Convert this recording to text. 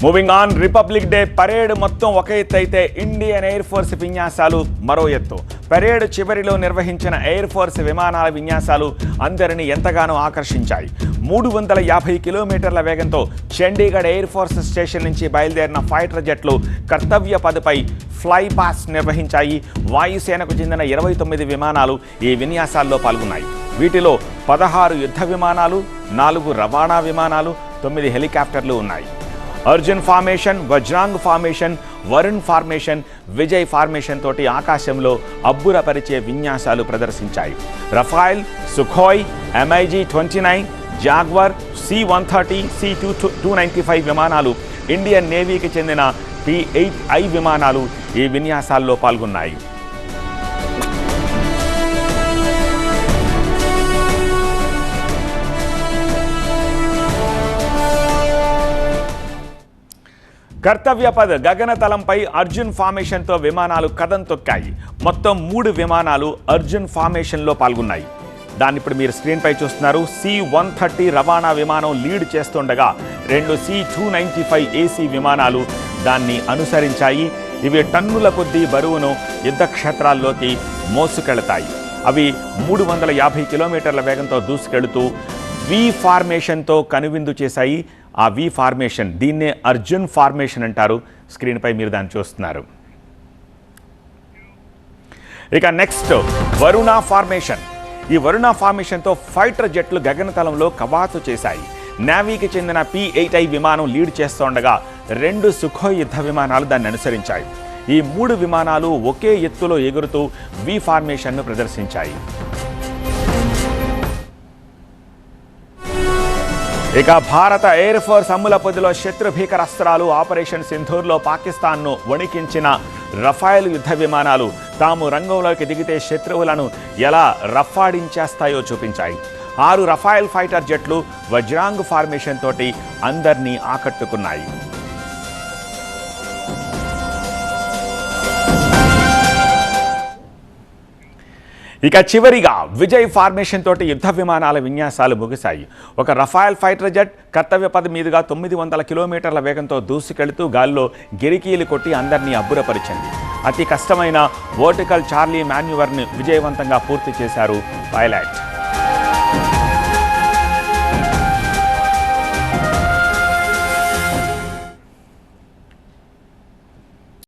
Moving on, republic day parade మొత్తం ఒక ఎత్తు అయితే ఇండియన్ ఎయిర్ ఫోర్స్ విన్యాసాలు మరో ఎత్తు. పరేడ్ చివరిలో నిర్వహించిన ఎయిర్ ఫోర్స్ విమానాల విన్యాసాలు అందరినీ ఎంతగానో ఆకర్షించాయి. 350 కిలోమీటర్ల వేగంతో చండీగఢ్ ఎయిర్ ఫోర్స్ స్టేషన్ నుంచి బయలుదేరిన ఫైటర్ జెట్లు కర్తవ్య పథపై ఫ్లై పాస్ నిర్వహించాయి. వాయుసేనకు చెందిన 29 విమానాలు ఈ విన్యాసాల్లో పాల్గొన్నాయి. వీటిలో 16 యుద్ధ విమానాలు, 4 రవాణా విమానాలు, 9 హెలికాప్టర్లు ఉన్నాయి. Arjun formation, Vajrang formation, Varun formation, Vijay formation తోటి ఆకాశంలో అబ్బురపరిచే విన్యాసాలు ప్రదర్శించాయి. Raphael, Sukhoi, MiG-29, Jaguar, C-130, C-295 విమానాలు, ఇండియన్ నేవీకి చెందిన P-8I విమానాలు ఈ విన్యాసాల్లో పాల్గొన్నాయి. కర్తవ్యపథ్ గగనతలంపై అర్జున్ ఫార్మేషన్తో విమానాలు కదం తొక్కాయి. మొత్తం 3 విమానాలు అర్జున్ ఫార్మేషన్లో పాల్గొన్నాయి. దాన్ని ఇప్పుడు మీరు స్క్రీన్పై చూస్తున్నారు. C-130 రవాణా విమానం లీడ్ చేస్తుండగా 2 C-295 AC విమానాలు దాన్ని అనుసరించాయి. ఇవి టన్నుల కొద్దీ బరువును యుద్ధ క్షేత్రాల్లోకి మోసుకెళతాయి. అవి 350 కిలోమీటర్ల వేగంతో దూసుకెళుతూ వి ఫార్మేషన్తో కనువిందు చేశాయి. ఆ వి ఫార్మేషన్, దీన్నే అర్జున్ ఫార్మేషన్ అంటారు. స్క్రీన్పై మీరు దాన్ని చూస్తున్నారు. ఇక నెక్స్ట్ వరుణ ఫార్మేషన్. ఈ వరుణ ఫార్మేషన్తో ఫైటర్ జెట్లు గగనతలంలో కవాతు చేశాయి. నేవీకి చెందిన P-8I విమానం లీడ్ చేస్తుండగా 2 సుఖోయ్ యుద్ధ విమానాలు దాన్ని అనుసరించాయి. ఈ 3 విమానాలు ఒకే ఎత్తులో ఎగురుతూ వి ఫార్మేషన్ను ప్రదర్శించాయి. ఇక భారత ఎయిర్ ఫోర్స్ అమ్ముల పొదిలో శత్రు భీకరాస్త్రాలు ఆపరేషన్ సింధూర్లో పాకిస్తాన్ను వణికించిన రఫాయల్ యుద్ధ విమానాలు తాము రంగంలోకి దిగితే శత్రువులను ఎలా రఫాడించేస్తాయో చూపించాయి. 6 రఫాయల్ ఫైటర్ జెట్లు వజ్రాంగ్ ఫార్మేషన్ తోటి అందరినీ ఆకట్టుకున్నాయి. ఇక చివరిగా విజయ్ ఫార్మేషన్ తోటి యుద్ధ విమానాల విన్యాసాలు ముగిశాయి. ఒక రఫాయల్ ఫైటర్ జెట్ కర్తవ్యపథ్ మీదుగా 900 కిలోమీటర్ల వేగంతో దూసుకెళుతూ గాల్లో గిరికీలు కొట్టి అందరినీ అబ్బురపరిచింది. అతి కష్టమైన వర్టికల్ చార్లీ మాన్యువర్ని విజయవంతంగా పూర్తి చేశారు పైలట్.